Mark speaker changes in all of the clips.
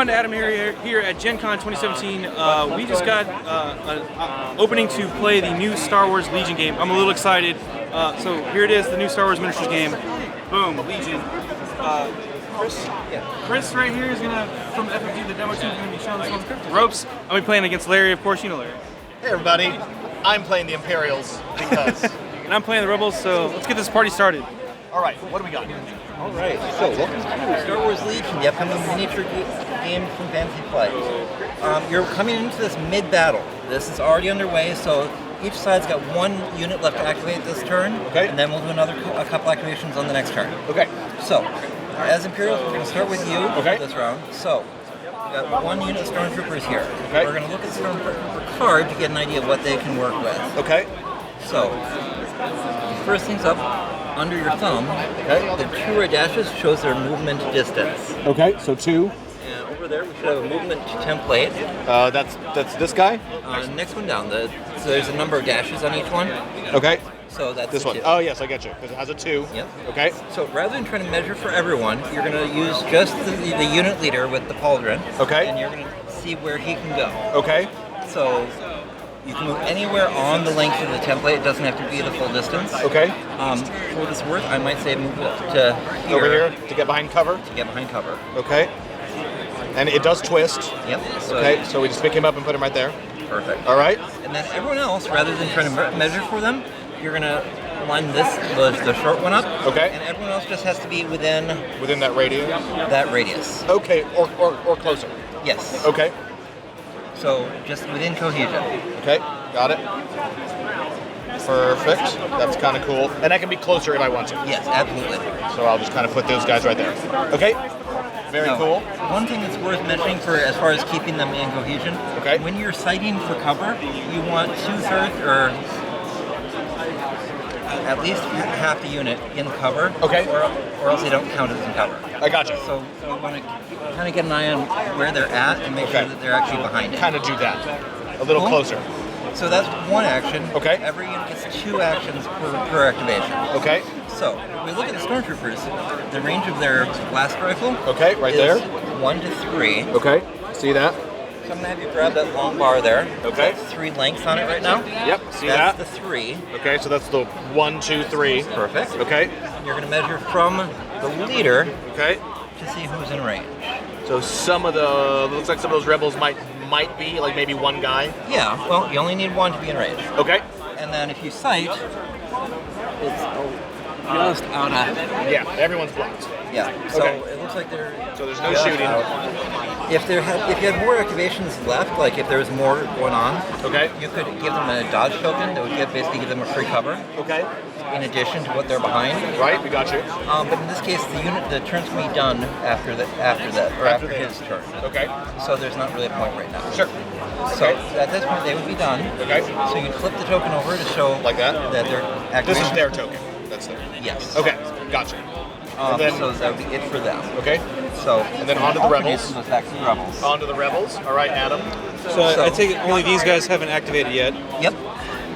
Speaker 1: on to AdamHarry here at Gencon 2017. We just got an opening to play the new Star Wars Legion game. I'm a little excited. So here it is, the new Star Wars Miniatures game. Boom, Legion. Chris right here is from FFG, the demo team, is going to be showing us on the ropes. I'll be playing against Larry, of course, you know Larry.
Speaker 2: Hey everybody, I'm playing the Imperials because...
Speaker 1: And I'm playing the Rebels, so let's get this party started.
Speaker 2: Alright, what do we got?
Speaker 3: Alright, so welcome to Star Wars Legion, the upcoming miniature game from Fantasy Flight. You're coming into this mid-battle. This is already underway, so each side's got one unit left to activate this turn,
Speaker 2: okay.
Speaker 3: And then we'll do a couple activations on the next turn.
Speaker 2: Okay.
Speaker 3: So, as Imperials, we're going to start with you
Speaker 2: okay.
Speaker 3: this round. So, we've got one unit of Stormtroopers here.
Speaker 2: Okay.
Speaker 3: We're going to look at the Stormtrooper card to get an idea of what they can work with.
Speaker 2: Okay.
Speaker 3: So, first things up, under your thumb,
Speaker 2: okay.
Speaker 3: the 2 red dashes shows their movement distance.
Speaker 2: Okay, so 2.
Speaker 3: And over there we should have a movement template.
Speaker 2: That's this guy?
Speaker 3: Next one down, so there's a number of dashes on each one.
Speaker 2: Okay.
Speaker 3: So that's
Speaker 2: this one.
Speaker 3: 2.
Speaker 2: Oh yes, I get you, because it has a 2.
Speaker 3: Yep.
Speaker 2: Okay.
Speaker 3: So rather than trying to measure for everyone, you're going to use just the unit leader with the pauldron.
Speaker 2: Okay.
Speaker 3: And you're going to see where he can go.
Speaker 2: Okay.
Speaker 3: So you can move anywhere on the length of the template. It doesn't have to be the full distance.
Speaker 2: Okay.
Speaker 3: For what it's worth, I might say move it to here.
Speaker 2: Over here, to get behind cover?
Speaker 3: To get behind cover.
Speaker 2: Okay. And it does twist.
Speaker 3: Yep.
Speaker 2: Okay, so we just pick him up and put him right there.
Speaker 3: Perfect.
Speaker 2: All right.
Speaker 3: And then everyone else, rather than trying to measure for them, you're going to line the short one up.
Speaker 2: Okay.
Speaker 3: And everyone else just has to be within
Speaker 2: that radius?
Speaker 3: That radius.
Speaker 2: Okay, or closer.
Speaker 3: Yes.
Speaker 2: Okay.
Speaker 3: So just within cohesion.
Speaker 2: Okay, got it. Perfect. That's kind of cool. And I can be closer if I want to.
Speaker 3: Yes, absolutely.
Speaker 2: So I'll just kind of put those guys right there. Okay. Very cool.
Speaker 3: One thing that's worth mentioning for as far as keeping them in cohesion,
Speaker 2: okay.
Speaker 3: When you're sighting for cover, you want 2/3 or at least half the unit in cover.
Speaker 2: Okay.
Speaker 3: Or else they don't count as in cover.
Speaker 2: I got you.
Speaker 3: So you want to kind of get an eye on where they're at and make sure that they're actually behind it.
Speaker 2: Kind of do that. A little closer.
Speaker 3: So that's one action.
Speaker 2: Okay.
Speaker 3: Every unit gets 2 actions per activation.
Speaker 2: Okay.
Speaker 3: So, if we look at the Stormtroopers, the range of their blast rifle
Speaker 2: okay, right there.
Speaker 3: 1 to 3.
Speaker 2: Okay, see that?
Speaker 3: So I'm going to have you grab that long bar there.
Speaker 2: Okay.
Speaker 3: That's 3 lengths on it right now.
Speaker 2: Yep, see
Speaker 3: that's
Speaker 2: that?
Speaker 3: That's the 3.
Speaker 2: Okay, so that's the 1, 2, 3.
Speaker 3: Perfect.
Speaker 2: Okay.
Speaker 3: And you're going to measure from the leader
Speaker 2: okay.
Speaker 3: to see who's in range.
Speaker 2: So looks like some of those rebels might be, like maybe one guy?
Speaker 3: Yeah, well, you only need 1 to be in range.
Speaker 2: Okay.
Speaker 3: And then if you sight, it's just out of...
Speaker 2: Yeah, everyone's blocked.
Speaker 3: Yeah, so it looks like they're...
Speaker 2: So there's no shooting.
Speaker 3: If you had more activations left, like if there was more going on,
Speaker 2: okay,
Speaker 3: you could give them a dodge token that would basically give them a free cover.
Speaker 2: Okay.
Speaker 3: In addition to what they're behind.
Speaker 2: Right, we got you.
Speaker 3: But in this case, the turn's going to be done after his turn.
Speaker 2: Okay.
Speaker 3: So there's not really a point right now.
Speaker 2: Sure.
Speaker 3: So at this point, they would be done.
Speaker 2: Okay.
Speaker 3: So you flip the token over to show
Speaker 2: like that
Speaker 3: their activation.
Speaker 2: This is their token. That's their.
Speaker 3: Yes.
Speaker 2: Okay. Gotcha.
Speaker 3: So that would be it for them.
Speaker 2: Okay.
Speaker 3: So
Speaker 2: and then on to the rebels.
Speaker 3: Goes back to the rebels.
Speaker 2: On to the rebels. All right, Adam.
Speaker 1: So I take it only these guys haven't activated yet.
Speaker 3: Yep.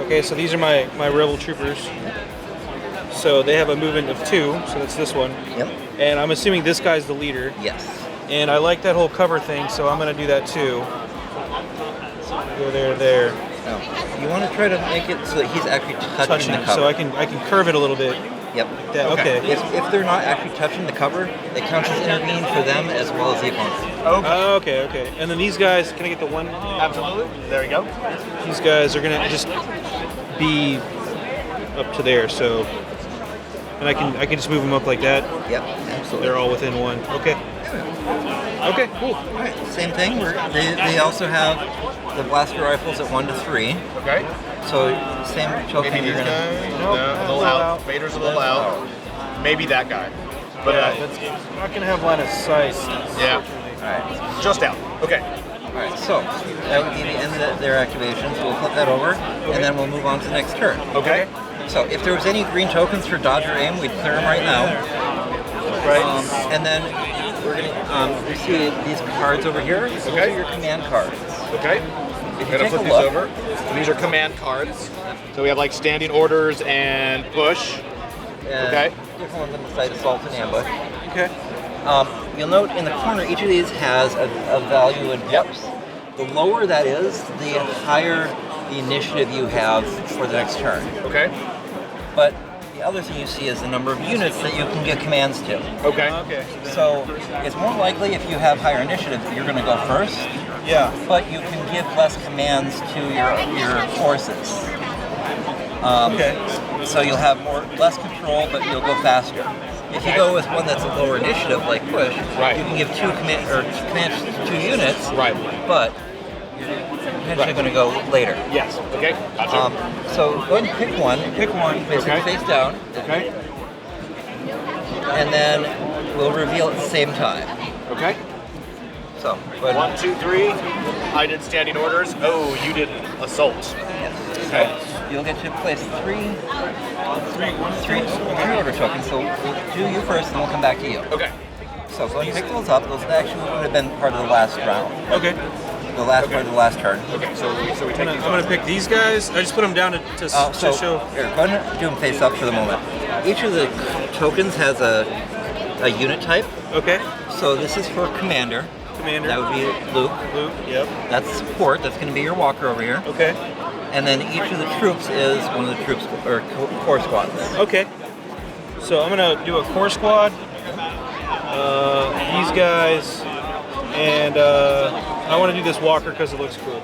Speaker 1: Okay, so these are my rebel troopers. So they have a movement of 2, so that's this one.
Speaker 3: Yep.
Speaker 1: And I'm assuming this guy's the leader.
Speaker 3: Yes.
Speaker 1: And I like that whole cover thing, so I'm going to do that too. Go there.
Speaker 3: Now, you want to try to make it so that he's actually touching the cover.
Speaker 1: So I can curve it a little bit.
Speaker 3: Yep.
Speaker 1: Okay.
Speaker 3: If they're not actually touching the cover, it counts as intervening for them as well as the opponent.
Speaker 1: Okay. And then these guys, can I get the one?
Speaker 2: Absolutely. There we go.
Speaker 1: These guys are going to just be up to there, so... And I can just move them up like that.
Speaker 3: Yep, absolutely.
Speaker 1: They're all within 1. Okay. Okay, cool.
Speaker 3: All right, same thing. They also have the blaster rifles at 1 to 3.
Speaker 2: Okay.
Speaker 3: So same token.
Speaker 2: Maybe these guys. No, a little out. Vader's a little out. Maybe that guy. But
Speaker 1: that's not gonna have line of sight.
Speaker 2: Yeah.
Speaker 3: All right.
Speaker 2: Just out. Okay.
Speaker 3: All right. So that would be the end of their activations. We'll flip that over, and then we'll move on to the next turn.
Speaker 2: Okay.
Speaker 3: So if there was any green tokens for dodge or aim, we'd clear them right now.
Speaker 2: Right.
Speaker 3: And then we're gonna see these cards over here. Those are your command cards.
Speaker 2: Okay.
Speaker 3: If
Speaker 2: I'm gonna flip these over. And these are command cards. So we have like standing orders and push.
Speaker 3: And
Speaker 2: okay.
Speaker 3: Different ones on the side, assault and ambush.
Speaker 1: Okay.
Speaker 3: You'll note in the corner, each of these has a value in pips. The lower that is, the higher the initiative you have for the next turn.
Speaker 2: Okay.
Speaker 3: But the other thing you see is the number of units that you can give commands to.
Speaker 2: Okay.
Speaker 1: Okay.
Speaker 3: So it's more likely if you have higher initiative that you're going to go first,
Speaker 1: Yeah.
Speaker 3: but you can give less commands to your forces.
Speaker 1: Okay.
Speaker 3: So you'll have less control, but you'll go faster. If you go with one that's a lower initiative, like push,
Speaker 2: Right.
Speaker 3: you can give commands to 2 units,
Speaker 2: Right.
Speaker 3: but you're potentially going to go later.
Speaker 2: Yes. Okay. Gotcha.
Speaker 3: So go ahead and pick one.
Speaker 1: Pick one.
Speaker 3: Basically
Speaker 2: Okay.
Speaker 3: face down,
Speaker 2: Okay.
Speaker 3: and then we'll reveal at the same time.
Speaker 2: Okay.
Speaker 3: So go ahead.
Speaker 2: 1, 2, 3. I did standing orders. Oh, you did assault.
Speaker 3: Yes.
Speaker 2: Okay.
Speaker 3: You'll get to place three order tokens. So we'll do you first, and we'll come back to you.
Speaker 2: Okay.
Speaker 3: So go ahead and pick those up. Those actually would have been part of the last round.
Speaker 1: Okay.
Speaker 3: The last part of the last turn.
Speaker 2: Okay. So we take
Speaker 1: I'm
Speaker 2: these.
Speaker 1: gonna pick these guys. I just put them down to
Speaker 3: So
Speaker 1: show.
Speaker 3: here, go ahead and do them face up for the moment. Each of the tokens has a unit type.
Speaker 1: Okay.
Speaker 3: So this is for commander.
Speaker 1: Commander.
Speaker 3: That would be Luke.
Speaker 1: Luke. Yep.
Speaker 3: That's support. That's going to be your walker over here.
Speaker 1: Okay.
Speaker 3: And then each of the troops is one of the troops or core squads.
Speaker 1: Okay. So I'm gonna do a core squad. These guys, and I want to do this walker because it looks cool.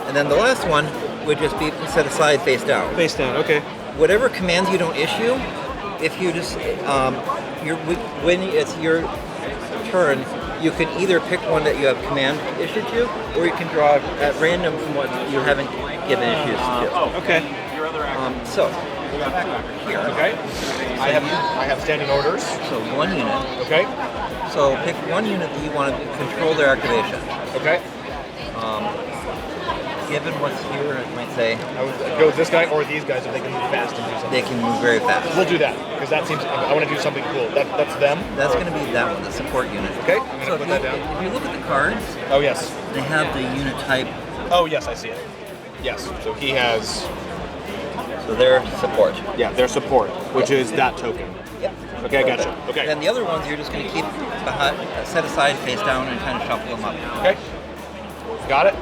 Speaker 3: And then the last one would just be set aside face down.
Speaker 1: Face down. Okay.
Speaker 3: Whatever commands you don't issue, if you just when it's your turn, you can either pick one that you have command issued to, or you can draw at random from what you haven't given issues to.
Speaker 1: Okay.
Speaker 3: So here,
Speaker 2: Okay. I have standing orders.
Speaker 3: so 1 unit.
Speaker 2: Okay.
Speaker 3: So pick 1 unit that you want to control their activation.
Speaker 2: Okay.
Speaker 3: Given what's here, it might say
Speaker 2: I would go with this guy or these guys if they can move fast and do something.
Speaker 3: they can move very fast.
Speaker 2: We'll do that because that seems. I want to do something cool. That's them.
Speaker 3: That's going to be that one, the support unit.
Speaker 2: Okay. I'm
Speaker 3: So
Speaker 2: gonna
Speaker 3: if
Speaker 2: put that
Speaker 3: you,
Speaker 2: down.
Speaker 3: if you look at the cards,
Speaker 2: Oh yes.
Speaker 3: they have the unit type,
Speaker 2: Oh yes, I see it. Yes. So he has.
Speaker 3: so they're support.
Speaker 2: Yeah, their support, which is that token.
Speaker 3: Yep.
Speaker 2: Okay, I gotcha. Okay.
Speaker 3: And the other ones you're just going to keep behind, set aside, face down, and kind of shuffle them up.
Speaker 2: Okay. Got it.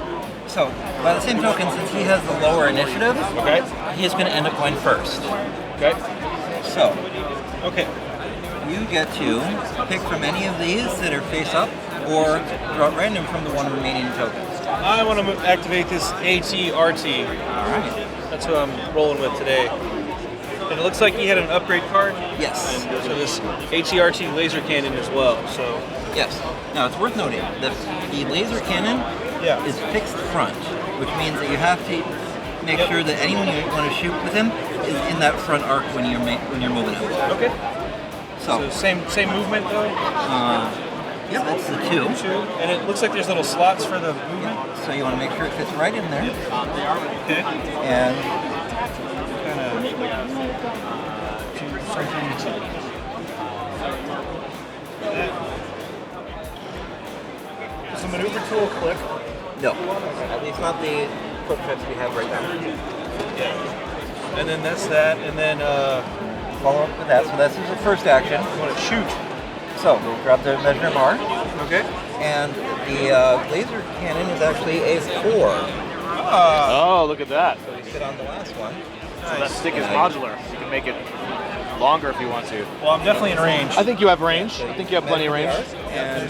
Speaker 3: So, by the same token, since he has the lower initiative,
Speaker 2: Okay.
Speaker 3: he's going to end up going first.
Speaker 2: Okay.
Speaker 3: So,
Speaker 1: Okay.
Speaker 3: you get to pick from any of these that are face up, or draw at random from the 1 remaining token.
Speaker 1: I want to activate this ATRT.
Speaker 3: All right.
Speaker 1: That's what I'm rolling with today. And it looks like he had an upgrade card.
Speaker 3: Yes.
Speaker 1: So this ATRT laser cannon as well. So
Speaker 3: Yes. Now, it's worth noting that the laser cannon
Speaker 1: yeah.
Speaker 3: is fixed front, which means that you have to make sure that anyone you want to shoot with him is in that front arc when you're moving him.
Speaker 1: Okay.
Speaker 3: So,
Speaker 1: So same movement though.
Speaker 3: yep, that's the 2.
Speaker 1: And it looks like there's little slots for the movement.
Speaker 3: So you want to make sure it fits right in there,
Speaker 1: Okay.
Speaker 3: and
Speaker 1: Kind of.
Speaker 2: Does the maneuver tool click?
Speaker 3: no, at least not the quick trips we have right now.
Speaker 1: And then that's that. And then
Speaker 3: Follow up with that. So that's the first action.
Speaker 1: you want to shoot.
Speaker 3: So we'll grab the measure bar,
Speaker 1: Okay.
Speaker 3: and the laser cannon is actually a 4.
Speaker 2: Oh, look at that.
Speaker 3: So we sit on the last one.
Speaker 2: So that stick is modular. You can make it longer if you want to.
Speaker 1: Well, I'm definitely in range.
Speaker 2: I think you have range. I think you have plenty of range.
Speaker 3: And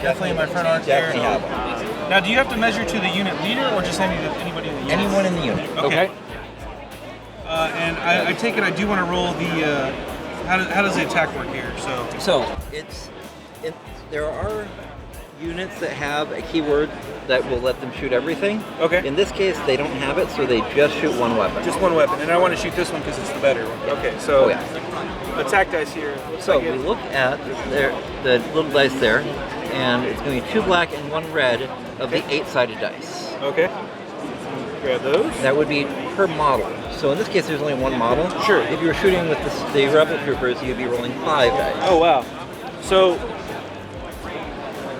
Speaker 1: Definitely in my front arc there.
Speaker 3: definitely have one.
Speaker 1: Now, do you have to measure to the unit leader or just anybody in the unit?
Speaker 3: Anyone in the unit.
Speaker 2: Okay.
Speaker 1: And I take it I do want to roll the. How does the attack work here?
Speaker 3: So there are units that have a keyword that will let them shoot everything.
Speaker 1: Okay.
Speaker 3: In this case, they don't have it, so they just shoot one weapon.
Speaker 1: Just one weapon, and I want to shoot this one because it's the better one. Okay, so
Speaker 3: Oh yeah.
Speaker 1: attack dice here. Looks
Speaker 3: So
Speaker 1: like
Speaker 3: we
Speaker 1: it-
Speaker 3: look at the little dice there, and it's going to be 2 black and 1 red of the 8-sided dice.
Speaker 1: Okay. Grab those.
Speaker 3: That would be per model. So in this case, there's only 1 model.
Speaker 1: Sure.
Speaker 3: If you were shooting with the rebel troopers, you'd be rolling 5 dice.
Speaker 1: Oh wow. So.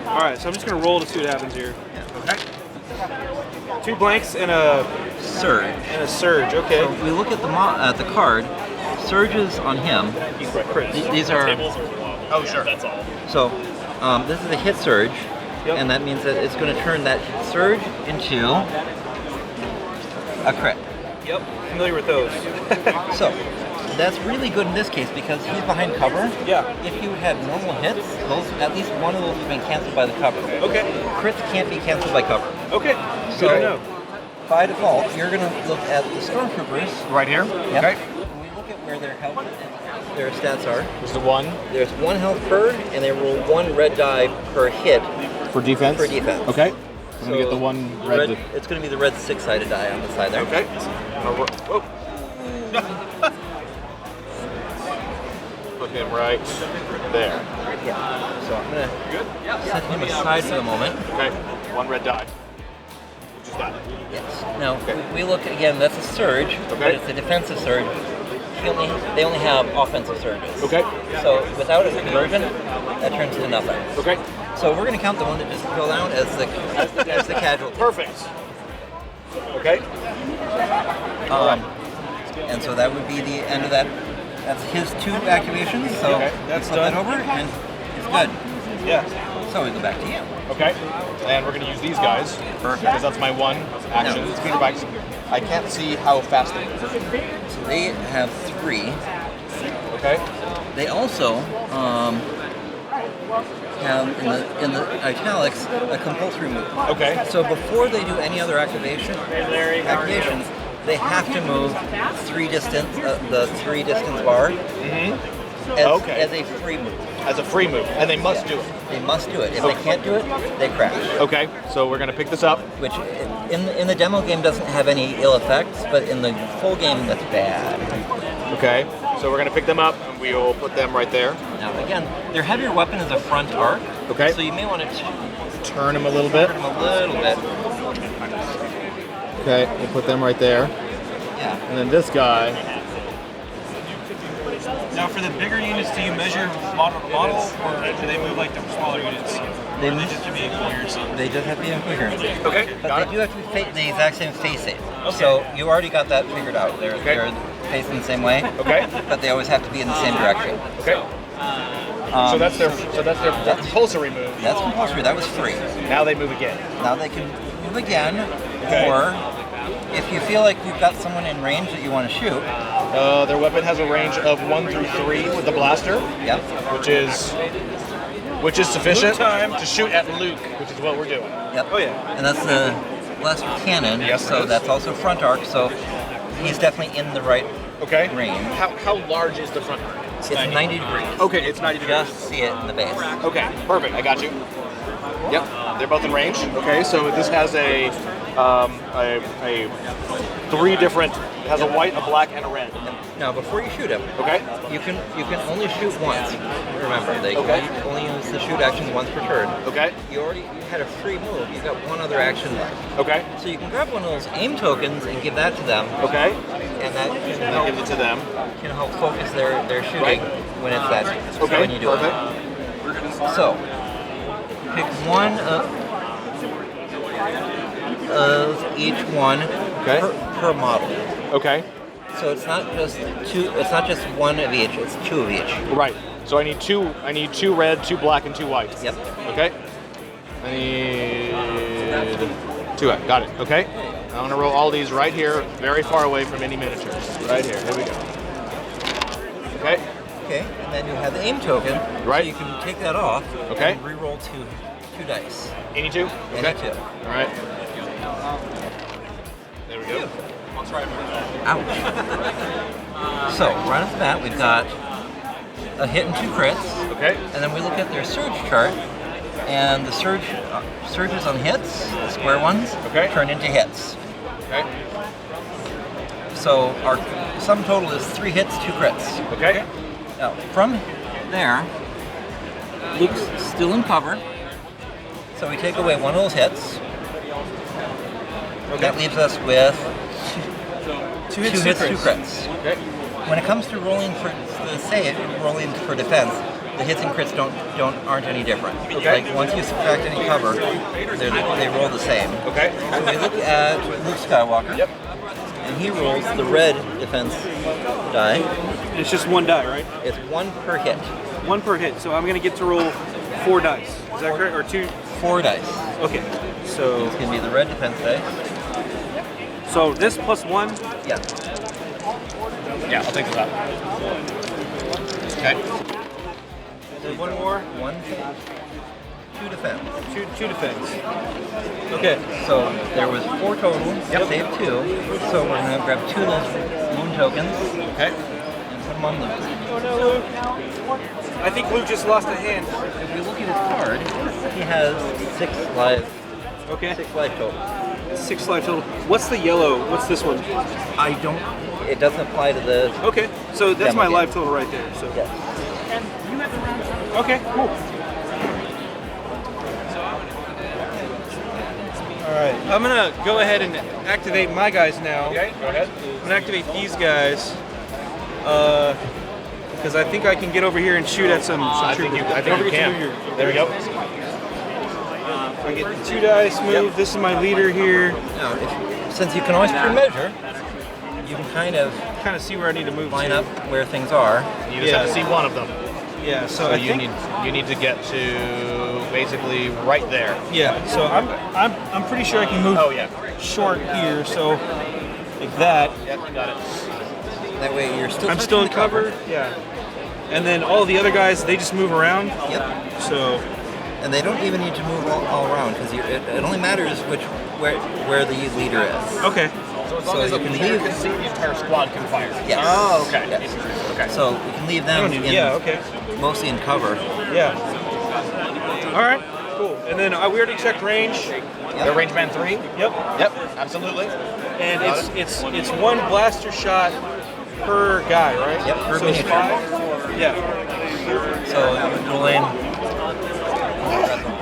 Speaker 1: All right, so I'm just gonna roll to see what happens here.
Speaker 3: Okay.
Speaker 1: 2 blanks and a
Speaker 3: Surge.
Speaker 1: surge. Okay.
Speaker 3: So we look at the card. Surges on him. These are
Speaker 2: Oh, sure. That's all.
Speaker 3: So this is a hit surge,
Speaker 1: Yep.
Speaker 3: and that means that it's going to turn that surge into a crit.
Speaker 1: Yep. Familiar with those.
Speaker 3: So that's really good in this case because he's behind cover.
Speaker 1: Yeah.
Speaker 3: If you had normal hits, those at least one of those has been canceled by the cover.
Speaker 1: Okay.
Speaker 3: Crits can't be canceled by cover.
Speaker 1: Okay.
Speaker 3: So
Speaker 1: Good to know.
Speaker 3: by default, you're going to look at the Stormtroopers.
Speaker 2: Right here?
Speaker 3: Yep.
Speaker 2: Okay.
Speaker 3: When we look at where their health and their stats are,
Speaker 2: This is the 1
Speaker 3: there's 1 health per, and they roll 1 red die per hit.
Speaker 2: for defense?
Speaker 3: For defense.
Speaker 2: Okay. I'm going to get the 1 red.
Speaker 3: It's going to be the red 6-sided die on the side there.
Speaker 2: Okay. Whoa. Put him right there.
Speaker 3: Yeah. So I'm going to set him aside for the moment.
Speaker 2: Okay. 1 red die. Which is that?
Speaker 3: Yes. Now, we look again, that's a surge, but it's a defensive surge. They only have offensive surges.
Speaker 2: Okay.
Speaker 3: So without a conversion, that turns into nothing.
Speaker 2: Okay.
Speaker 3: So we're going to count the one that just fell down as the casualty.
Speaker 2: Perfect. Okay.
Speaker 3: And so that would be the end of that. That's his 2 activations. So
Speaker 1: Okay, that's
Speaker 3: flip that
Speaker 1: done.
Speaker 3: over, and it's good.
Speaker 1: Yeah.
Speaker 3: So we go back to you.
Speaker 2: Okay. And we're going to use these guys.
Speaker 3: Perfect.
Speaker 2: Because that's my 1 action.
Speaker 3: No.
Speaker 2: Speeder bikes. I can't see how fast they move.
Speaker 3: So they have 3.
Speaker 2: Okay.
Speaker 3: They also have in the italics a compulsory move.
Speaker 2: Okay.
Speaker 3: So before they do any other activations, they have to move 3 distance, the 3 distance bar, as a free move.
Speaker 2: As a free move. And they must do it.
Speaker 3: They must do it. If they can't do it, they crash.
Speaker 2: Okay. So we're going to pick this up.
Speaker 3: Which in the demo game doesn't have any ill effects, but in the full game that's bad.
Speaker 2: Okay. So we're going to pick them up and we will put them right there.
Speaker 3: Now again, their heavier weapon is a front arc.
Speaker 2: Okay.
Speaker 3: So you may want to
Speaker 2: Turn them a little bit.
Speaker 3: turn them a little bit.
Speaker 2: Okay. We'll put them right there.
Speaker 3: Yeah.
Speaker 2: And then this guy.
Speaker 1: Now, for the bigger units, do you measure model to model, or do they move like the smaller units?
Speaker 3: They
Speaker 1: Or
Speaker 3: move-
Speaker 1: just to be coherency?
Speaker 3: They just have to be in coherence.
Speaker 2: Okay.
Speaker 3: But
Speaker 2: Got
Speaker 3: they
Speaker 2: it.
Speaker 3: do have to be the exact same facing.
Speaker 1: Okay.
Speaker 3: So you already got that figured out. They're
Speaker 2: Okay.
Speaker 3: facing the same way.
Speaker 2: Okay.
Speaker 3: But they always have to be in the same direction.
Speaker 2: Okay. So that's their compulsory move.
Speaker 3: That's compulsory. That was free.
Speaker 2: Now they move again.
Speaker 3: Now they can move again,
Speaker 2: Okay.
Speaker 3: or if you feel like you've got someone in range that you want to shoot,
Speaker 2: Their weapon has a range of 1 through 3 with the blaster,
Speaker 3: yep,
Speaker 2: which is sufficient
Speaker 1: Luke time.
Speaker 2: to shoot at Luke, which is what we're doing.
Speaker 3: yep.
Speaker 1: Oh, yeah.
Speaker 3: And that's the blaster cannon.
Speaker 2: Yes, it
Speaker 3: So
Speaker 2: is.
Speaker 3: that's also front arc. So he's definitely in the right
Speaker 2: Okay.
Speaker 3: range.
Speaker 2: How large is the front?
Speaker 3: It's 90 degrees.
Speaker 2: Okay, it's 90 degrees.
Speaker 3: Just see it in the base.
Speaker 2: Okay, perfect. I got you. Yep, they're both in range. Okay, so this has a 3 different. It has a white, a black, and a red.
Speaker 3: Now, before you shoot him,
Speaker 2: Okay.
Speaker 3: you can only shoot once. Remember, they
Speaker 2: Okay.
Speaker 3: can only use the shoot action once per turn.
Speaker 2: Okay.
Speaker 3: You had a free move. You've got 1 other action left.
Speaker 2: Okay.
Speaker 3: So you can grab one of those aim tokens and give that to them,
Speaker 2: Okay.
Speaker 3: and that can
Speaker 2: And
Speaker 3: help,
Speaker 2: give it to them.
Speaker 3: can help focus their shooting
Speaker 2: Right.
Speaker 3: when it's that.
Speaker 2: Okay.
Speaker 3: When you do
Speaker 2: Perfect.
Speaker 3: it. So pick one of each one
Speaker 2: Okay.
Speaker 3: per model.
Speaker 2: Okay.
Speaker 3: So it's not just 2. It's not just 1 of each. It's 2 of each.
Speaker 2: Right. So I need 2. I need 2 red, 2 black, and 2 white.
Speaker 3: Yep.
Speaker 2: Okay. I need 2. Got it. Okay. I'm gonna roll all these right here, very far away from any miniatures. Right here. Here we go. Okay.
Speaker 3: Okay, and then you have the aim token.
Speaker 2: Right.
Speaker 3: So you can take that off.
Speaker 2: Okay.
Speaker 3: And re-roll two dice.
Speaker 2: Any 2?
Speaker 3: Any
Speaker 2: Okay.
Speaker 3: 2.
Speaker 2: All right. There we go.
Speaker 3: Ouch. So right off the bat, we've got a hit and 2 crits,
Speaker 2: Okay.
Speaker 3: and then we look at their surge chart, and the surges on hits, the square ones,
Speaker 2: Okay.
Speaker 3: turn into hits.
Speaker 2: Okay.
Speaker 3: So our sum total is 3 hits, 2 crits.
Speaker 2: Okay.
Speaker 3: Now from there, Luke's still in cover, so we take away 1 of those hits. That leaves us with 2 hits, 2 crits.
Speaker 2: Okay.
Speaker 3: When it comes to rolling for the save, rolling for defense, the hits and crits aren't any different.
Speaker 2: Okay.
Speaker 3: Like once you subtract any cover, they roll the same.
Speaker 2: Okay.
Speaker 3: So we look at Luke Skywalker.
Speaker 2: Yep.
Speaker 3: And he rolls the red defense die.
Speaker 1: It's just 1 die, right?
Speaker 3: It's 1 per hit.
Speaker 1: one per hit. So I'm gonna get to roll 4 dice. Is that correct? Or 2?
Speaker 3: 4 dice.
Speaker 1: Okay. So
Speaker 3: It's gonna be the red defense dice.
Speaker 1: so this plus 1.
Speaker 3: Yeah.
Speaker 2: Yeah, I'll take this out. Okay.
Speaker 1: And then one more.
Speaker 3: 1, 2 defense.
Speaker 1: Two defense. Okay.
Speaker 3: So there was 4 total. Yep. Save 2. So we're gonna grab 2 of those moon tokens
Speaker 2: Okay.
Speaker 3: and put them on Luke.
Speaker 1: Oh no, Luke. I think Luke just lost a hand.
Speaker 3: If we look at his card, he has 6 life.
Speaker 1: Okay.
Speaker 3: 6 life total.
Speaker 1: 6 life total. What's the yellow? What's this one?
Speaker 3: I don't. It doesn't apply to the.
Speaker 1: Okay. So that's
Speaker 3: Demo
Speaker 1: my
Speaker 3: game.
Speaker 1: life total right there. So.
Speaker 3: Yes.
Speaker 1: Okay. Cool. All right. I'm gonna go ahead and activate my guys now.
Speaker 2: Okay, go ahead.
Speaker 1: I'm gonna activate these guys. Because I think I can get over here and shoot at some
Speaker 2: I think you can. There we go.
Speaker 1: I get 2 dice move.
Speaker 3: Yep.
Speaker 1: This is my leader here.
Speaker 3: Now, since you can always pre-measure, you can kind of
Speaker 1: Kind of see where I need to move
Speaker 3: line
Speaker 1: to.
Speaker 3: up where things are.
Speaker 2: You just have to see one of them.
Speaker 1: Yeah. So,
Speaker 2: So
Speaker 1: I
Speaker 2: you
Speaker 1: think,
Speaker 2: need to get to basically right there.
Speaker 1: Yeah. So I'm pretty sure I can move
Speaker 2: Oh yeah.
Speaker 1: short here. So like that.
Speaker 2: Yep, you got it.
Speaker 3: That way you're still.
Speaker 1: I'm
Speaker 3: touching
Speaker 1: still in
Speaker 3: the
Speaker 1: cover. Yeah. And then all the other guys, they just move around.
Speaker 3: Yep.
Speaker 1: So
Speaker 3: And they don't even need to move all around because it only matters where the leader is.
Speaker 1: okay.
Speaker 2: So as
Speaker 3: So
Speaker 2: long as
Speaker 3: you
Speaker 2: the
Speaker 3: can
Speaker 2: leader
Speaker 3: leave-
Speaker 2: can see, the entire squad can fire.
Speaker 3: Yes.
Speaker 2: Oh, okay.
Speaker 3: Yes.
Speaker 2: Okay.
Speaker 3: So we can leave
Speaker 1: I
Speaker 3: them
Speaker 1: don't need-
Speaker 3: in,
Speaker 1: yeah. Okay.
Speaker 3: mostly in cover.
Speaker 1: Yeah. All right. Cool. And then we already checked range.
Speaker 2: They're range band 3?
Speaker 1: Yep.
Speaker 2: Yep, absolutely.
Speaker 1: And it's 1 blaster shot per guy, right?
Speaker 3: Yep, per
Speaker 1: so it's
Speaker 3: miniature.
Speaker 1: 5. Yeah.
Speaker 3: So rolling.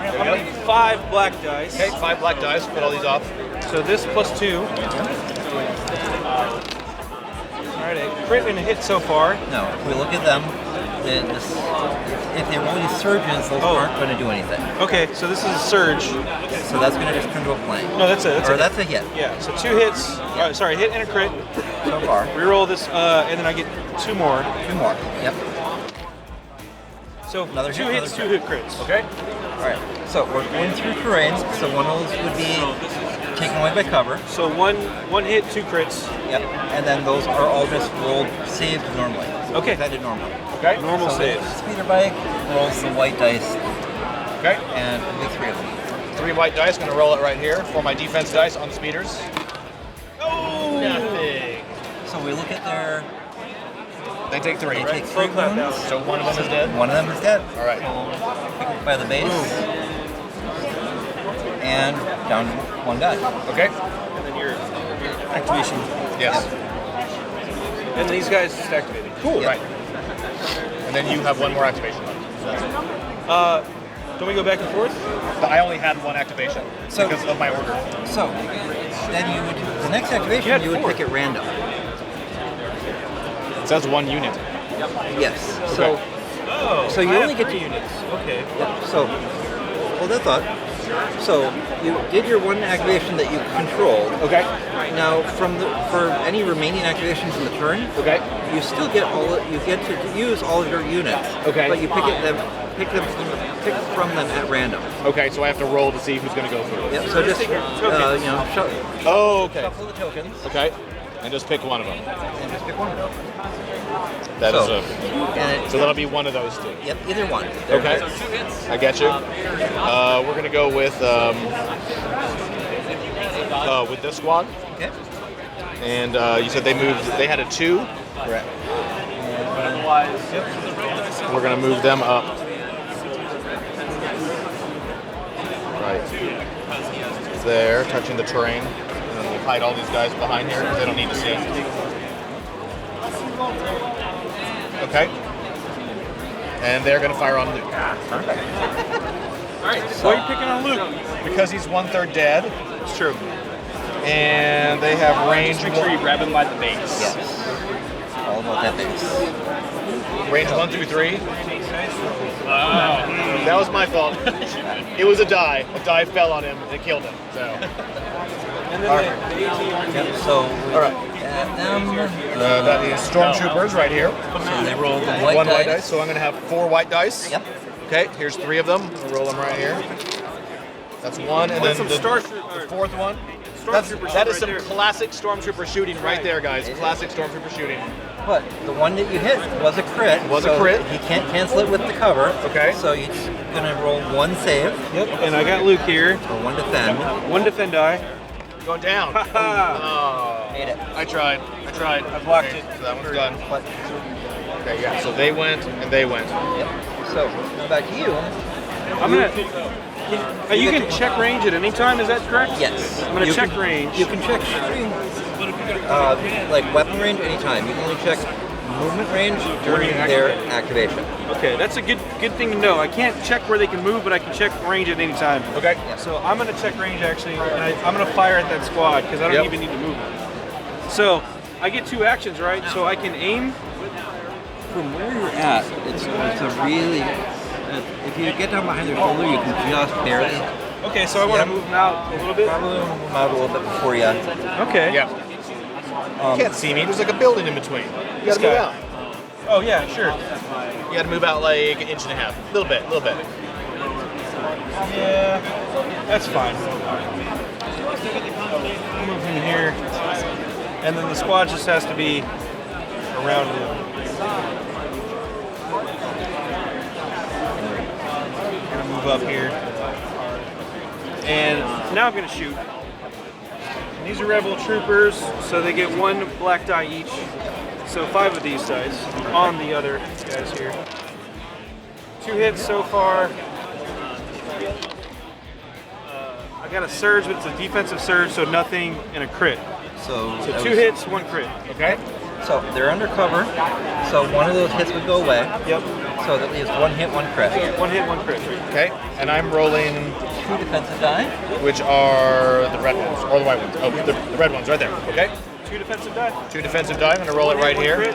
Speaker 1: I'm gonna need 5 black dice.
Speaker 2: Okay, 5 black dice, put all these off.
Speaker 1: So this plus 2. All right, a crit and a hit so far.
Speaker 3: Now, if we look at them, if they roll these surges, those aren't going to do anything.
Speaker 1: Okay, so this is a surge.
Speaker 3: So that's going to just turn to a blank.
Speaker 1: No, that's it.
Speaker 3: That's a hit
Speaker 1: Yeah. So 2 hits. Sorry, hit and a crit.
Speaker 3: so far.
Speaker 1: Reroll this, and then I get 2 more.
Speaker 3: 2 more. Yep.
Speaker 1: So
Speaker 3: Another
Speaker 1: 2
Speaker 3: hit,
Speaker 1: hits,
Speaker 3: another
Speaker 1: 2 hit crits.
Speaker 2: Okay.
Speaker 3: All right. So we're going through terrain. So one of those would be taken away by cover.
Speaker 1: So one hit, 2 crits.
Speaker 3: Yep. And then those are all just rolled, saved normally.
Speaker 1: Okay.
Speaker 3: Defended normally.
Speaker 2: Okay.
Speaker 1: Normal
Speaker 3: So
Speaker 1: saves.
Speaker 3: the speeder bike rolls the white dice,
Speaker 2: Okay.
Speaker 3: and we get 3 of them.
Speaker 2: 3 white dice, gonna roll it right here for my defense dice on the speeders. Oh! Nothing.
Speaker 3: So we look at their.
Speaker 2: They take 3,
Speaker 3: They
Speaker 2: right?
Speaker 3: take 3
Speaker 1: Slow clap
Speaker 3: wounds.
Speaker 2: So one of them is dead.
Speaker 3: One of them is dead.
Speaker 2: All right.
Speaker 3: Pick up by the base. And down to 1 guy.
Speaker 2: Okay.
Speaker 1: And then your activation.
Speaker 2: Yes.
Speaker 1: And these guys just activated.
Speaker 2: Cool.
Speaker 3: Yep.
Speaker 2: Right. And then you have 1 more activation.
Speaker 1: Don't we go back and forth?
Speaker 2: I only had 1 activation
Speaker 3: So-
Speaker 2: because of my order.
Speaker 3: So then you would the next activation
Speaker 1: had
Speaker 3: you would
Speaker 1: 4.
Speaker 3: pick at random.
Speaker 2: It says 1 unit.
Speaker 3: Yes.
Speaker 2: Okay.
Speaker 3: So you
Speaker 1: I
Speaker 3: only
Speaker 1: have
Speaker 3: get
Speaker 1: 3
Speaker 3: to
Speaker 1: units. Okay.
Speaker 3: yeah, so hold that thought. So you did your 1 activation that you controlled.
Speaker 2: Okay.
Speaker 3: Now for any remaining activations in the turn,
Speaker 2: Okay.
Speaker 3: you still get you get to use all of your units.
Speaker 2: Okay.
Speaker 3: But you pick from them at random.
Speaker 2: Okay, so I have to roll to see who's going to go through.
Speaker 3: Yep. So just
Speaker 1: Tokens.
Speaker 2: Oh, okay.
Speaker 3: shuffle the tokens
Speaker 2: Okay. And just pick one of them.
Speaker 3: and just pick one of them.
Speaker 2: That is
Speaker 3: So-
Speaker 2: a.
Speaker 3: And
Speaker 2: So that'll be one of those 2.
Speaker 3: yep, either one.
Speaker 2: Okay. I get you. We're going to go with this squad.
Speaker 3: Okay.
Speaker 2: And you said they had a 2.
Speaker 3: Correct.
Speaker 2: We're going to move them up. Right there, touching the terrain. And then we'll hide all these guys behind here because they don't need to see. Okay. And they're going to fire on Luke.
Speaker 1: Why are you picking on Luke?
Speaker 2: Because he's 1/3 dead.
Speaker 1: It's true.
Speaker 2: And they have range.
Speaker 1: Make sure you grab him by the base.
Speaker 3: Yes. All about that base.
Speaker 2: Range 1 through 3. That was my fault. It was a die. A die fell on him and it killed him. So.
Speaker 1: And then
Speaker 3: Yep, so
Speaker 2: All right. That is Stormtroopers right here.
Speaker 3: so they roll the white
Speaker 2: One
Speaker 3: dice.
Speaker 2: white dice. So I'm going to have 4 white dice.
Speaker 3: Yep.
Speaker 2: Okay, here's 3 of them. I'll roll them right here. That's one, and then
Speaker 1: some
Speaker 2: the
Speaker 1: Startrooper-
Speaker 2: 4th one.
Speaker 1: Stormtrooper
Speaker 2: That
Speaker 1: shit
Speaker 2: is some
Speaker 1: right there.
Speaker 2: classic Stormtrooper shooting right there, guys. Classic Stormtrooper shooting.
Speaker 3: But the one that you hit was a crit.
Speaker 2: Was a
Speaker 3: so
Speaker 2: crit.
Speaker 3: He can't cancel it with the cover.
Speaker 2: Okay.
Speaker 3: So you're just gonna roll 1 save
Speaker 1: Yep, and I got Luke here.
Speaker 3: or 1 defend.
Speaker 1: 1 defend die.
Speaker 2: Going down.
Speaker 1: Ha
Speaker 2: Oh,
Speaker 3: Made it.
Speaker 2: I tried.
Speaker 1: I blocked it.
Speaker 2: So that one's done.
Speaker 3: But
Speaker 2: Okay, yeah. So they went and they went.
Speaker 3: yep. So back to you.
Speaker 1: I'm gonna. You can check range at any time. Is that correct?
Speaker 3: Yes.
Speaker 1: I'm gonna
Speaker 3: You
Speaker 1: check
Speaker 3: can-
Speaker 1: range.
Speaker 3: You can check shooting, like weapon range anytime. You can only check movement range during their activation.
Speaker 1: Okay, that's a good thing to know. I can't check where they can move, but I can check range at any time.
Speaker 2: Okay.
Speaker 1: So I'm gonna check range actually, and I'm gonna fire at that squad because I don't
Speaker 2: Yep.
Speaker 1: even need to move. So I get 2 actions, right? So I can aim.
Speaker 3: From where you're at, it's a really. If you get down behind their shoulder, you can just barely.
Speaker 1: Okay, so I want to
Speaker 3: Yep.
Speaker 1: move them out a little bit.
Speaker 3: Probably move them out a little bit before you.
Speaker 1: Okay.
Speaker 2: Yeah. You can't see me. There's like a building in between. You gotta move
Speaker 1: guy.
Speaker 2: out.
Speaker 1: Oh yeah, sure.
Speaker 2: You gotta move out like 1.5 inches. A little bit.
Speaker 1: Yeah, that's fine. Move him here, and then the squad just has to be around him. Gonna move up here, and now I'm gonna shoot. And these are rebel troopers, so they get 1 black die each. So 5 of these dice on the other guys here. 2 hits so far. I got a surge, but it's a defensive surge, so nothing and a crit.
Speaker 3: So,
Speaker 1: So
Speaker 3: that
Speaker 1: 2
Speaker 3: was-
Speaker 1: hits, 1 crit.
Speaker 2: Okay.
Speaker 3: So they're undercover. So one of those hits would go away.
Speaker 1: Yep.
Speaker 3: So that leaves 1 hit, 1 crit.
Speaker 1: 1 hit, 1 crit.
Speaker 2: Okay. And I'm rolling,
Speaker 3: 2 defensive die.
Speaker 2: which are the red ones or the white ones. Oh, the red ones right there. Okay.
Speaker 1: 2 defensive die.
Speaker 2: 2 defensive die. I'm gonna roll it
Speaker 1: 1 hit,
Speaker 2: right
Speaker 1: 1
Speaker 2: here.
Speaker 1: crit.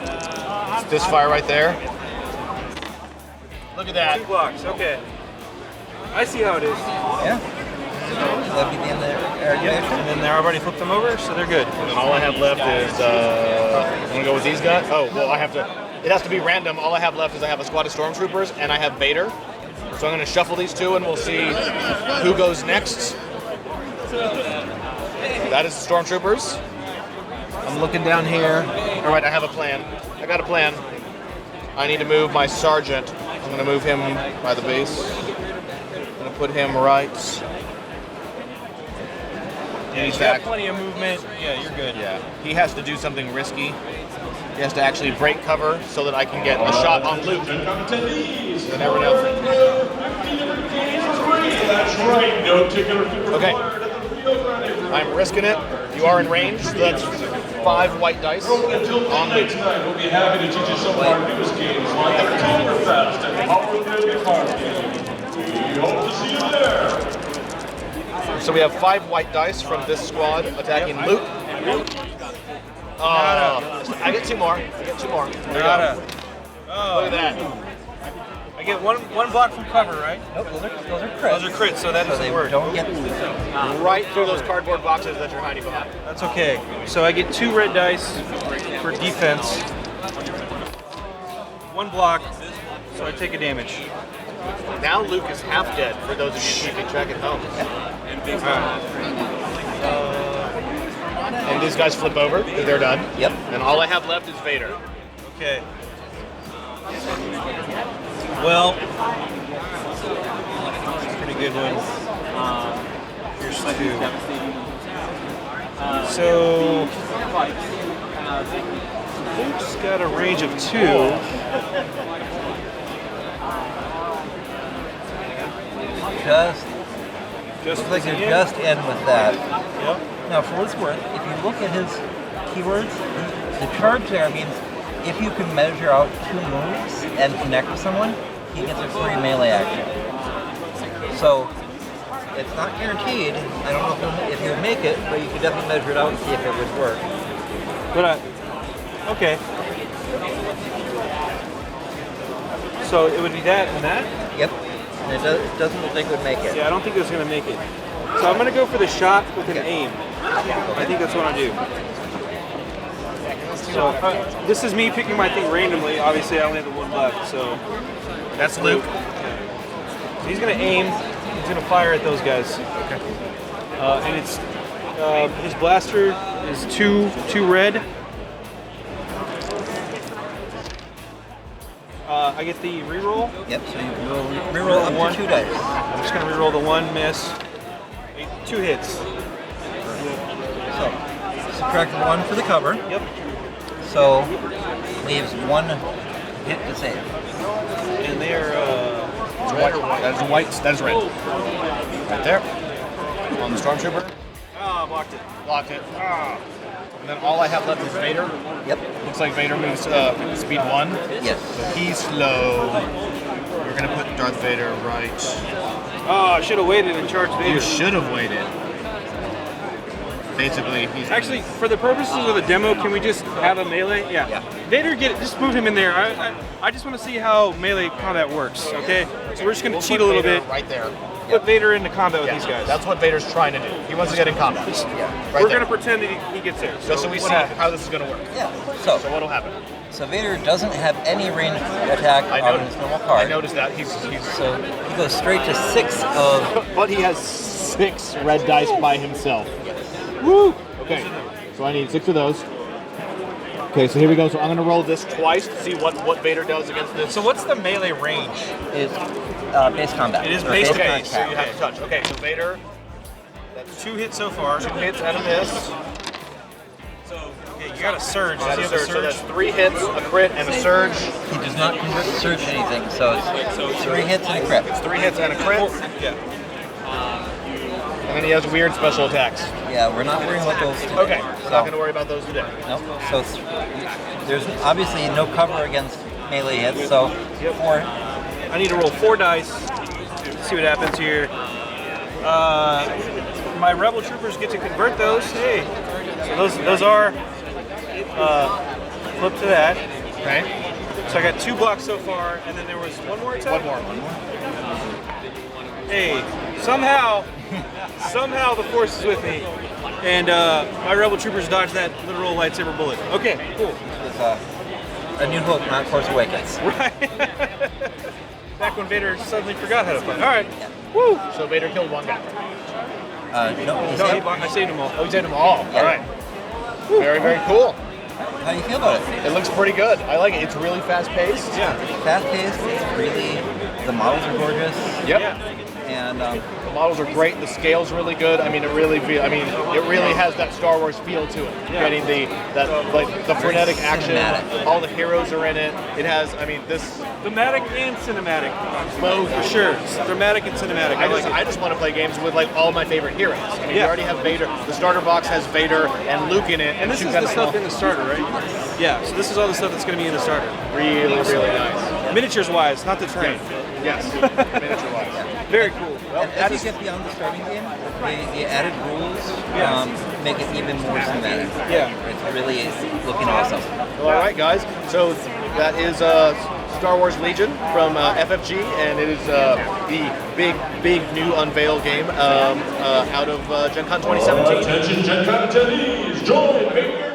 Speaker 2: It's this fire right there. Look at that.
Speaker 1: 2 blocks. Okay. I see how it is.
Speaker 3: Yeah. So that'd be the end of their activation.
Speaker 1: And then they already flipped them over, so they're good.
Speaker 2: And all I have left is, I'm gonna go with these guys. Oh, well, I have to, it has to be random. All I have left is I have a squad of Stormtroopers and I have Vader. So I'm gonna shuffle these 2 and we'll see who goes next. That is the Stormtroopers. I'm looking down here. All right, I have a plan. I got a plan. I need to move my sergeant. I'm gonna move him by the base. I'm gonna put him right.
Speaker 1: Yeah, he's got plenty of movement. Yeah, you're good.
Speaker 2: Yeah, he has to do something risky. He has to actually break cover so that I can get a shot on Luke. Then everyone else. Okay. I'm risking it. You are in range, so that's 5 white dice on Luke.
Speaker 4: Tonight, we'll be happy to teach you some of our newest games like Oktoberfest and Power Building Card Game. We hope to see you there.
Speaker 2: So we have 5 white dice from this squad attacking Luke. I get 2 more. There you go.
Speaker 1: Nada.
Speaker 2: Look at that.
Speaker 1: I get one block from cover, right?
Speaker 3: Nope, those are crits.
Speaker 1: Those are crits, so that
Speaker 3: So they
Speaker 1: doesn't work.
Speaker 3: don't get.
Speaker 2: Right through those cardboard boxes that you're hiding behind.
Speaker 1: That's okay. So I get 2 red dice for defense. 1 block, so I take a damage.
Speaker 2: Now Luke is half dead for those of you keeping track at home. And these guys flip over because they're done.
Speaker 3: Yep.
Speaker 2: And all I have left is Vader.
Speaker 1: Okay. Well, pretty good one. Here's 2. So Luke's got a range of 2.
Speaker 3: Looks like they're just in with that.
Speaker 1: Yep.
Speaker 3: Now, for what it's worth, if you look at his keywords, the charge there means if you can measure out 2 moves and connect with someone, he gets a free melee action. So, it's not guaranteed. I don't know if you would make it, but you could definitely measure it out and see if it would work.
Speaker 1: But okay. So it would be that and that?
Speaker 3: Yep. and it doesn't look like it would make it.
Speaker 1: Yeah, I don't think it's going to make it. So I'm going to go for the shot with an aim. I think that's what I'll do. So this is me picking my thing randomly. Obviously, I only have the one left, so
Speaker 2: That's Luke.
Speaker 1: so he's going to aim. He's going to fire at those guys. Okay. And it's his blaster is two red. I get the reroll.
Speaker 3: Yep, so you reroll up
Speaker 1: One.
Speaker 3: to 2 dice.
Speaker 1: I'm just going to reroll the one miss. 2 hits.
Speaker 3: So, subtract 1 for the cover.
Speaker 1: Yep.
Speaker 3: So, leaves 1 hit to save.
Speaker 1: And they're
Speaker 2: That's white. That's red. Right there. On the Stormtrooper.
Speaker 1: blocked it.
Speaker 2: Blocked it. And then all I have left is Vader.
Speaker 3: Yep.
Speaker 2: Looks like Vader moves speed 1.
Speaker 3: Yes.
Speaker 2: So he's slow. We're gonna put Darth Vader right.
Speaker 1: Oh, I should have waited and charged Vader.
Speaker 2: You should have waited. Basically, he's
Speaker 1: Actually, for the purposes of the demo, can we just have a melee? Yeah. Vader, just move him in there. I just want to see how melee combat works, okay? So we're just going to cheat a little bit.
Speaker 2: right there.
Speaker 1: Put Vader into combat with
Speaker 2: Yeah,
Speaker 1: these guys.
Speaker 2: that's what Vader's trying to do. He wants to get in combat.
Speaker 3: Yeah.
Speaker 2: Right
Speaker 1: we're
Speaker 2: there.
Speaker 1: going to pretend that he gets there.
Speaker 2: Just so we see
Speaker 1: what happens?
Speaker 2: how this is going to work.
Speaker 3: Yeah.
Speaker 2: So what'll happen?
Speaker 3: So Vader doesn't have any ranged attack on his normal
Speaker 2: I
Speaker 3: card.
Speaker 2: noticed that. He's
Speaker 3: So he goes straight to 6 of.
Speaker 5: But he has 6 red dice by himself.
Speaker 3: Yes.
Speaker 5: Woo! Okay, so I need 6 of those. Okay, so here we go. So I'm gonna roll this
Speaker 2: twice to see what Vader does against this.
Speaker 1: So what's the melee range?
Speaker 3: Is base combat.
Speaker 1: It is
Speaker 3: Or
Speaker 1: base
Speaker 2: Okay,
Speaker 3: contact.
Speaker 2: so you have to touch. Okay, so Vader,
Speaker 1: That's 2 hits so far.
Speaker 2: 2 hits and a miss.
Speaker 1: So, okay, you got a surge.
Speaker 2: That's
Speaker 1: See
Speaker 2: a
Speaker 1: the
Speaker 2: surge. So that's 3 hits, a crit, and a surge.
Speaker 3: He does not convert the surge to anything, so it's 3 hits and a crit.
Speaker 2: It's 3 hits and a crit.
Speaker 1: Yeah.
Speaker 2: And then he has weird special attacks.
Speaker 3: Yeah, we're not worrying about those today.
Speaker 2: Okay,
Speaker 3: So,
Speaker 2: not going to worry about those today.
Speaker 3: Nope. So there's obviously no cover against melee hits, so 4.
Speaker 1: I need to roll 4 dice. See what happens here. My rebel troopers get to convert those. Hey, so those are flip to that.
Speaker 2: Okay?
Speaker 1: So I got 2 blocks so far, and then there was one more attack.
Speaker 2: One more.
Speaker 1: Hey, somehow the force is with me, and my rebel troopers dodged that literal lightsaber bullet. Okay, cool.
Speaker 3: It's a New Hope, not Force Awakens.
Speaker 1: Right. Back when Vader suddenly forgot how to fight. All right. Woo.
Speaker 2: So Vader killed 1 guy.
Speaker 3: No, he's
Speaker 1: No,
Speaker 3: hit.
Speaker 1: I saved them all.
Speaker 2: Oh, he did them all.
Speaker 3: Yeah.
Speaker 2: All right. Very, very cool.
Speaker 3: How do you feel about it?
Speaker 2: It looks pretty good. I like it. It's really fast paced.
Speaker 1: Yeah.
Speaker 3: Fast paced. It's really, the models are gorgeous,
Speaker 2: Yep.
Speaker 1: Yeah.
Speaker 3: and
Speaker 2: The models are great. The scale's really good. I mean, it really has that Star Wars feel to it.
Speaker 1: Yeah.
Speaker 2: Getting the frenetic action.
Speaker 3: cinematic.
Speaker 2: All the heroes are in it. It has. I mean, this.
Speaker 1: Thematic and cinematic.
Speaker 2: Both.
Speaker 1: For sure. It's dramatic and cinematic. I like it.
Speaker 2: I just want to play games with like all my favorite heroes. I mean, you
Speaker 1: Yeah.
Speaker 2: already have Vader. The starter box has Vader and Luke in it.
Speaker 1: And this
Speaker 2: you
Speaker 1: is
Speaker 2: got
Speaker 1: the stuff in the starter, right? Yeah, so this is all the stuff that's going to be in the starter.
Speaker 2: really, really nice.
Speaker 1: Miniatures wise, not the train.
Speaker 2: Yes. Miniature wise.
Speaker 1: Very cool.
Speaker 3: and as you get beyond the starting game, the added rules make it even more cinematic.
Speaker 1: Yeah.
Speaker 3: It's really looking awesome.
Speaker 2: Well, all right, guys. So that is Star Wars Legion from FFG, and it is the big new unveil game out of Gencon 2017.
Speaker 4: Attention, Gencon attendees, join Vader.